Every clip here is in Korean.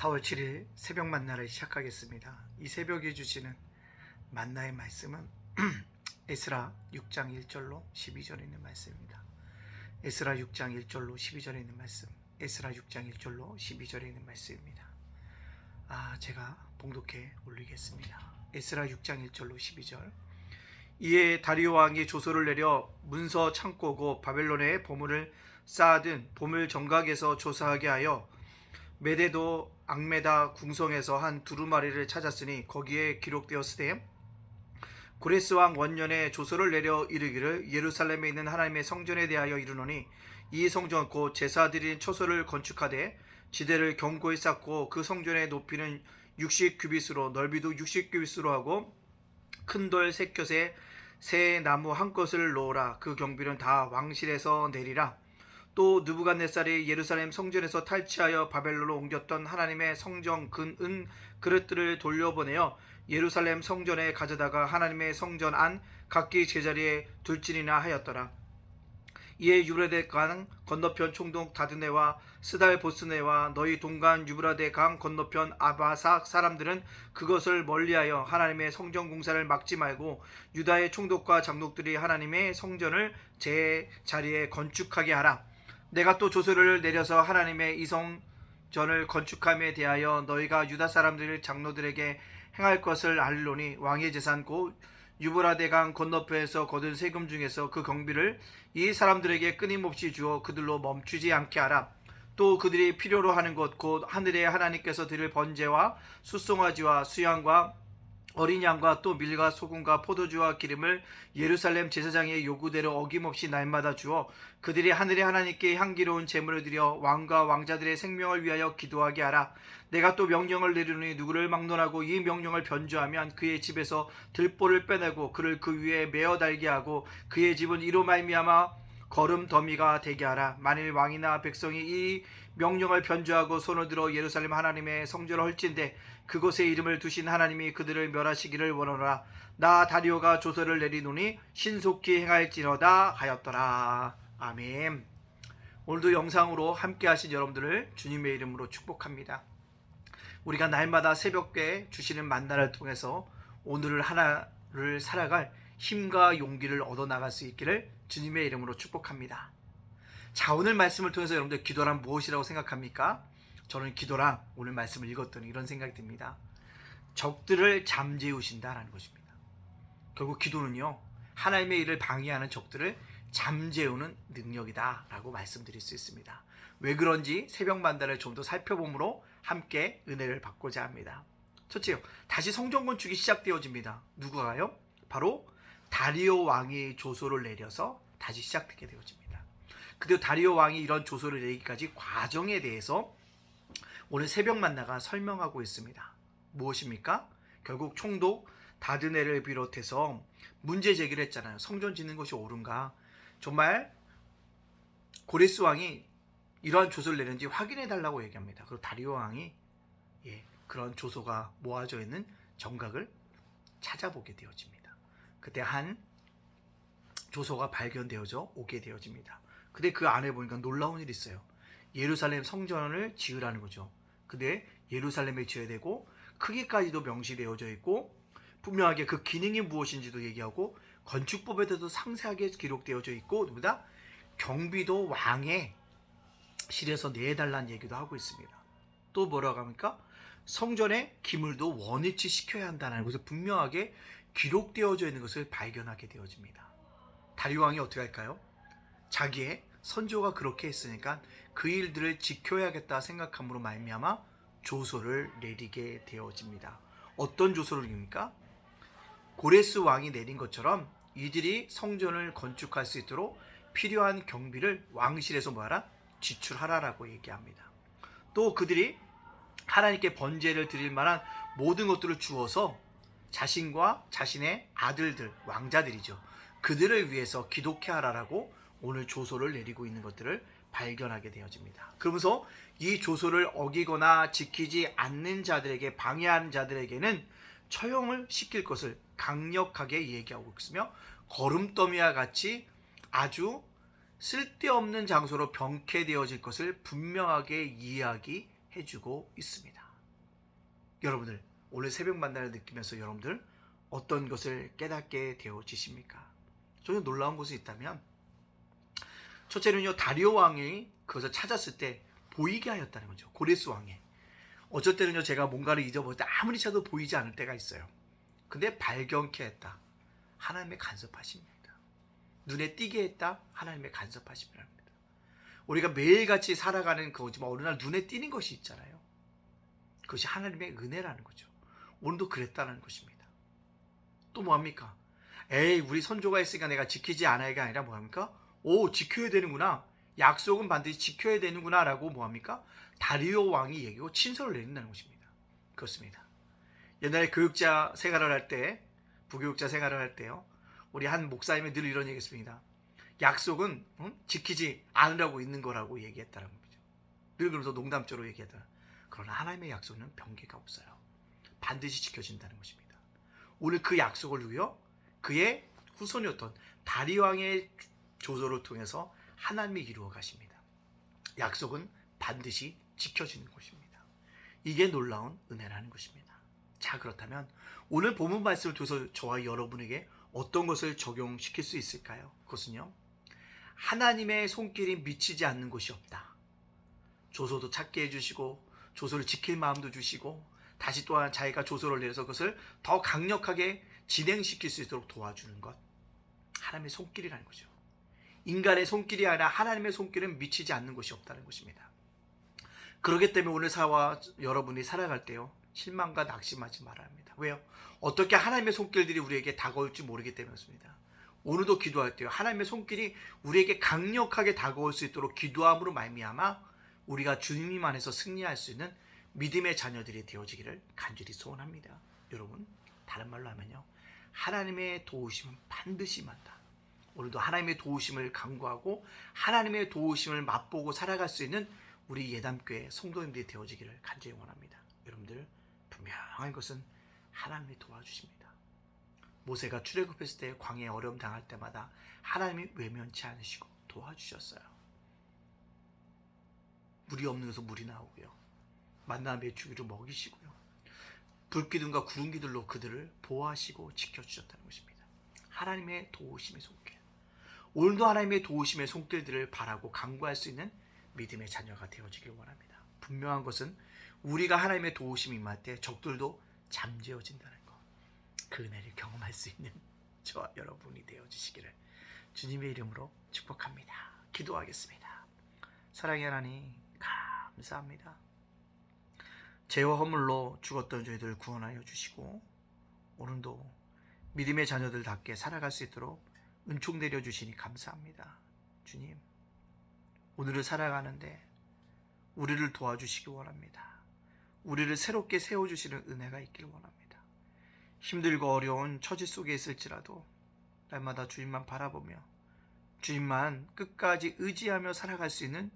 4월 7일 새벽 만나를 시작하겠습니다. 이 새벽에 주시는 만나의 말씀은 에스라 6장 1절로 12절에 있는 말씀입니다. 에스라 6장 1절로 12절에 있는 말씀. 에스라 6장 1절로 12절에 있는 말씀입니다. 제가 봉독해 올리겠습니다. 에스라 6장 1절로 12절. 이에 다리오 왕이 조서를 내려 문서 창고고 바벨론에 보물을 쌓아둔 보물 정각에서 조사하게 하여 메데도 악메다 궁성에서 한 두루마리를 찾았으니 거기에 기록되었으되 고레스 왕 원년에 조서를 내려 이르기를 예루살렘에 있는 하나님의 성전에 대하여 이르노니 이 성전 곧 제사 드린 처소를 건축하되 지대를 견고히 쌓고 그 성전의 높이는 60규빗으로 넓이도 60규빗으로 하고 큰 돌 세 곁에 새 나무 한 것을 놓으라. 그 경비는 다 왕실에서 내리라. 또 느부갓네살이 예루살렘 성전에서 탈취하여 바벨론으로 옮겼던 하나님의 성전 은 그릇들을 돌려보내어 예루살렘 성전에 가져다가 하나님의 성전 안 각기 제자리에 둘지니나 하였더라. 이에 유브라데 강 건너편 총독 다드네와 스달보스네와 너희 동간 유브라데 강 건너편 아바삭 사람들은 그것을 멀리하여 하나님의 성전 공사를 막지 말고 유다의 총독과 장독들이 하나님의 성전을 제 자리에 건축하게 하라. 내가 또 조서를 내려서 하나님의 이 성전을 건축함에 대하여 너희가 유다 사람들 장로들에게 행할 것을 알리노니 왕의 재산 곧 유브라데 강 건너편에서 거둔 세금 중에서 그 경비를 이 사람들에게 끊임없이 주어 그들로 멈추지 않게 하라. 또 그들이 필요로 하는 것 곧 하늘의 하나님께서 드릴 번제와 숫송아지와 수양과 어린 양과 또 밀과 소금과 포도주와 기름을 예루살렘 제사장의 요구대로 어김없이 날마다 주어 그들이 하늘의 하나님께 향기로운 제물을 드려 왕과 왕자들의 생명을 위하여 기도하게 하라. 내가 또 명령을 내리노니 누구를 막론하고 이 명령을 변조하면 그의 집에서 들보를 빼내고 그를 그 위에 메어 달게 하고 그의 집은 이로 말미암아 거름 더미가 되게 하라. 만일 왕이나 백성이 이 명령을 변조하고 손을 들어 예루살렘 하나님의 성전을 헐진대 그곳에 이름을 두신 하나님이 그들을 멸하시기를 원하노라. 나 다리오가 조서를 내리노니 신속히 행할지로다 하였더라. 아멘. 오늘도 영상으로 함께 하신 여러분들을 주님의 이름으로 축복합니다. 우리가 날마다 새벽에 주시는 만나를 통해서 오늘을 하나를 살아갈 힘과 용기를 얻어나갈 수 있기를 주님의 이름으로 축복합니다. 자, 오늘 말씀을 통해서 여러분들 기도란 무엇이라고 생각합니까? 저는 기도란 오늘 말씀을 읽었더니 이런 생각이 듭니다. 적들을 잠재우신다라는 것입니다. 결국 기도는요, 하나님의 일을 방해하는 적들을 잠재우는 능력이다 라고 말씀드릴 수 있습니다. 왜 그런지 새벽 만다를 좀 더 살펴봄으로 함께 은혜를 받고자 합니다. 첫째요, 다시 성전 건축이 시작되어집니다. 누구가요? 바로 다리오 왕이 조서를 내려서 다시 시작되게 되어집니다. 그리고 다리오 왕이 이런 조서를 내리기까지 과정에 대해서 오늘 새벽 만나가 설명하고 있습니다. 무엇입니까? 결국 총독 다드네를 비롯해서 문제 제기를 했잖아요. 성전 짓는 것이 옳은가? 정말 고레스 왕이 이러한 조서를 내는지 확인해 달라고 얘기합니다. 그리고 다리오 왕이 그런 조서가 모아져 있는 정각을 찾아보게 되어집니다. 그때 한 조서가 발견되어져 오게 되어집니다. 근데 그 안에 보니까 놀라운 일이 있어요. 예루살렘 성전을 지으라는 거죠. 근데 예루살렘에 지어야 되고 크기까지도 명시되어져 있고 분명하게 그 기능이 무엇인지도 얘기하고 건축법에 대해서 상세하게 기록되어져 있고 누구다? 경비도 왕의 실에서 내달라는 얘기도 하고 있습니다. 또 뭐라고 합니까? 성전의 기물도 원위치 시켜야 한다는 것을 분명하게 기록되어져 있는 것을 발견하게 되어집니다. 다리오 왕이 어떻게 할까요? 자기의 선조가 그렇게 했으니까 그 일들을 지켜야겠다 생각함으로 말미암아 조서를 내리게 되어집니다. 어떤 조서를 내립니까? 고레스 왕이 내린 것처럼 이들이 성전을 건축할 수 있도록 필요한 경비를 왕실에서 뭐하라? 지출하라라고 얘기합니다. 또 그들이 하나님께 번제를 드릴 만한 모든 것들을 주어서 자신과 자신의 아들들, 왕자들이죠. 그들을 위해서 기독해 하라라고 오늘 조서를 내리고 있는 것들을 발견하게 되어집니다. 그러면서 이 조서를 어기거나 지키지 않는 자들에게, 방해하는 자들에게는 처형을 시킬 것을 강력하게 얘기하고 있으며 거름더미와 같이 아주 쓸데없는 장소로 병쾌되어질 것을 분명하게 이야기해주고 있습니다. 여러분들 오늘 새벽 만나를 느끼면서 여러분들 어떤 것을 깨닫게 되어지십니까? 저는 놀라운 것이 있다면 첫째는요, 다리오 왕이 그것을 찾았을 때 보이게 하였다는 거죠. 고레스 왕이. 어쩔 때는요, 제가 뭔가를 잊어버릴 때 아무리 찾아도 보이지 않을 때가 있어요. 근데 발견케 했다. 하나님의 간섭하십니다. 눈에 띄게 했다. 하나님의 간섭하심이랍니다. 우리가 매일같이 살아가는 거지만 어느 날 눈에 띄는 것이 있잖아요. 그것이 하나님의 은혜라는 거죠. 오늘도 그랬다는 것입니다. 또 뭐합니까? 에이, 우리 선조가 했으니까 내가 지키지 않아야가 아니라 뭐합니까? 오, 지켜야 되는구나. 약속은 반드시 지켜야 되는구나 라고 뭐합니까? 다리오 왕이 얘기하고 친서를 내린다는 것입니다. 그렇습니다. 옛날에 교육자 생활을 할 때, 부교육자 생활을 할 때요, 우리 한 목사님이 늘 이런 얘기했습니다. 약속은 지키지 않으라고 있는 거라고 얘기했다는 거죠. 늘 그러면서 농담조로 얘기했다. 그러나 하나님의 약속은 변개가 없어요. 반드시 지켜진다는 것입니다. 오늘 그 약속을 위하여 그의 후손이었던 다리왕의 조소를 통해서 하나님이 이루어 가십니다. 약속은 반드시 지켜지는 것입니다. 이게 놀라운 은혜라는 것입니다. 자, 그렇다면 오늘 본문 말씀을 통해서 저와 여러분에게 어떤 것을 적용시킬 수 있을까요? 그것은요, 하나님의 손길이 미치지 않는 곳이 없다. 조소도 찾게 해주시고 조소를 지킬 마음도 주시고 다시 또한 자기가 조소를 내서 그것을 더 강력하게 진행시킬 수 있도록 도와주는 것, 하나님의 손길이라는 거죠. 인간의 손길이 아니라 하나님의 손길은 미치지 않는 곳이 없다는 것입니다. 그렇기 때문에 오늘 여러분이 살아갈 때요, 실망과 낙심하지 말아야 합니다. 왜요? 어떻게 하나님의 손길들이 우리에게 다가올지 모르기 때문이었습니다. 오늘도 기도할 때요, 하나님의 손길이 우리에게 강력하게 다가올 수 있도록 기도함으로 말미암아 우리가 주님 안에서 승리할 수 있는 믿음의 자녀들이 되어지기를 간절히 소원합니다. 여러분, 다른 말로 하면요, 하나님의 도우심은 반드시 임한다. 오늘도 하나님의 도우심을 간구하고 하나님의 도우심을 맛보고 살아갈 수 있는 우리 예담교회 성도님들이 되어지기를 간절히 원합니다. 여러분들, 분명한 것은 하나님이 도와주십니다. 모세가 출애굽했을 때 광야에 어려움 당할 때마다 하나님이 외면치 않으시고 도와주셨어요. 물이 없는 곳에서 물이 나오고요, 만나 메추기로 먹이시고요, 불기둥과 구름기들로 그들을 보호하시고 지켜주셨다는 것입니다. 하나님의 도우심의 손길. 오늘도 하나님의 도우심의 손길들을 바라고 간구할 수 있는 믿음의 자녀가 되어지길 원합니다. 분명한 것은 우리가 하나님의 도우심이 임할 때 적들도 잠재워진다는 것, 그 은혜를 경험할 수 있는 저와 여러분이 되어주시기를 주님의 이름으로 축복합니다. 기도하겠습니다. 사랑의 하나님, 감사합니다. 죄와 허물로 죽었던 저희들을 구원하여 주시고 오늘도 믿음의 자녀들답게 살아갈 수 있도록 은총 내려주시니 감사합니다. 주님, 오늘을 살아가는데 우리를 도와주시기 원합니다. 우리를 새롭게 세워주시는 은혜가 있길 원합니다. 힘들고 어려운 처지 속에 있을지라도 날마다 주님만 바라보며 주님만 끝까지 의지하며 살아갈 수 있는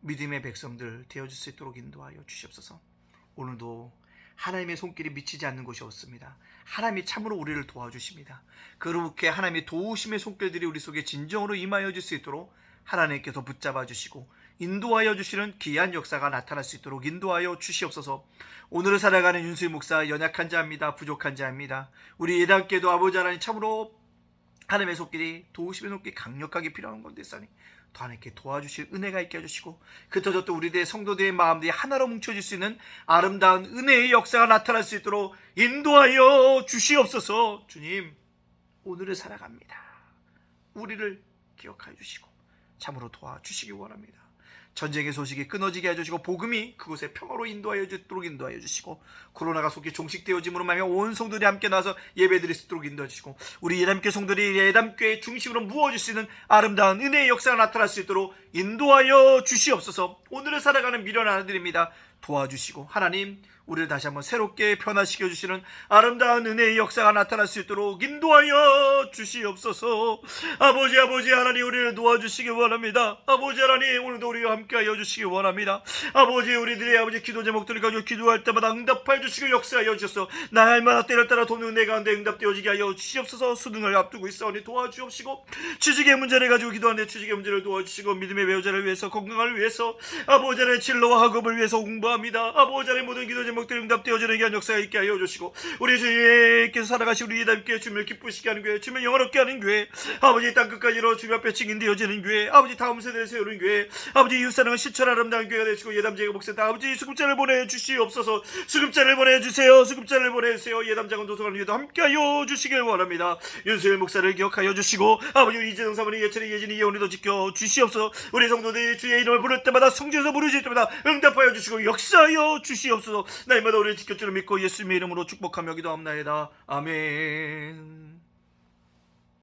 믿음의 백성들 되어줄 수 있도록 인도하여 주시옵소서. 오늘도 하나님의 손길이 미치지 않는 곳이 없습니다. 하나님이 참으로 우리를 도와주십니다. 그렇게 하나님의 도우심의 손길들이 우리 속에 진정으로 임하여 줄 수 있도록 하나님께서 붙잡아 주시고 인도하여 주시는 귀한 역사가 나타날 수 있도록 인도하여 주시옵소서. 오늘을 살아가는 윤수희 목사, 연약한 자입니다. 부족한 자입니다. 우리 예단께도 아버지 하나님, 참으로 하나님의 손길이, 도우심의 손길이 강력하게 필요한 건데 싸니 더 하나님께 도와주실 은혜가 있게 해주시고 그터저 또 우리들의 성도들의 마음들이 하나로 뭉쳐질 수 있는 아름다운 은혜의 역사가 나타날 수 있도록 인도하여 주시옵소서. 주님, 오늘을 살아갑니다. 우리를 기억하여 주시고 참으로 도와주시기 원합니다. 전쟁의 소식이 끊어지게 해주시고 복음이 그곳에 평화로 인도하여 주도록 인도하여 주시고 코로나가 속히 종식되어짐으로 말미암아 온 성도들이 함께 나와서 예배드릴 수 있도록 인도해 주시고 우리 예담교회 성도들이 예담교회의 중심으로 모아줄 수 있는 아름다운 은혜의 역사가 나타날 수 있도록 인도하여 주시옵소서. 오늘을 살아가는 미련 아들입니다. 도와주시고 하나님, 우리를 다시 한번 새롭게 변화시켜 주시는 아름다운 은혜의 역사가 나타날 수 있도록 인도하여 주시옵소서. 아버지 하나님, 우리를 도와주시기 원합니다. 아버지 하나님, 오늘도 우리와 함께하여 주시기 원합니다. 아버지, 우리들의 아버지 기도 제목들을 가지고 기도할 때마다 응답하여 주시고 역사하여 주셔서 날마다 때를 따라 도는 은혜 가운데 응답되어지게 하여 주시옵소서. 수능을 앞두고 있사오니 도와주옵시고 취직의 문제를 가지고 기도하는데 취직의 문제를 도와주시고 믿음의 배우자를 위해서, 건강을 위해서, 아버지 하나님 진로와 학업을 위해서 공부하며 기도합니다. 아버지 하나님 모든 기도 제목들 응답되어지는 귀한 역사가 있게 하여 주시고 우리 주님께서 살아가신 우리 예담교회 주님을 기쁘시게 하는 교회, 주님을 영화롭게 하는 교회, 아버지 땅끝까지로 주님 앞에 증인되어지는 교회, 아버지 다음 세대를 세우는 교회, 아버지 이웃사랑을 실천 아름다운 교회가 되시고 예담제가 목사다 아버지 수급자를 보내주시옵소서. 수급자를 보내주세요. 수급자를 보내주세요. 예담장은 도서관 위에도 함께하여 주시길 원합니다. 윤수일 목사를 기억하여 주시고 아버지 우리 이재동 사모님 예철이 예진이 예원이도 지켜 주시옵소서. 우리 성도들이 주의 이름을 부를 때마다 성지에서 부르실 때마다 응답하여 주시고 역사하여 주시옵소서. 날마다 우리를 지켜주는 믿고 예수님의 이름으로 축복하며 기도합나이다. 아멘.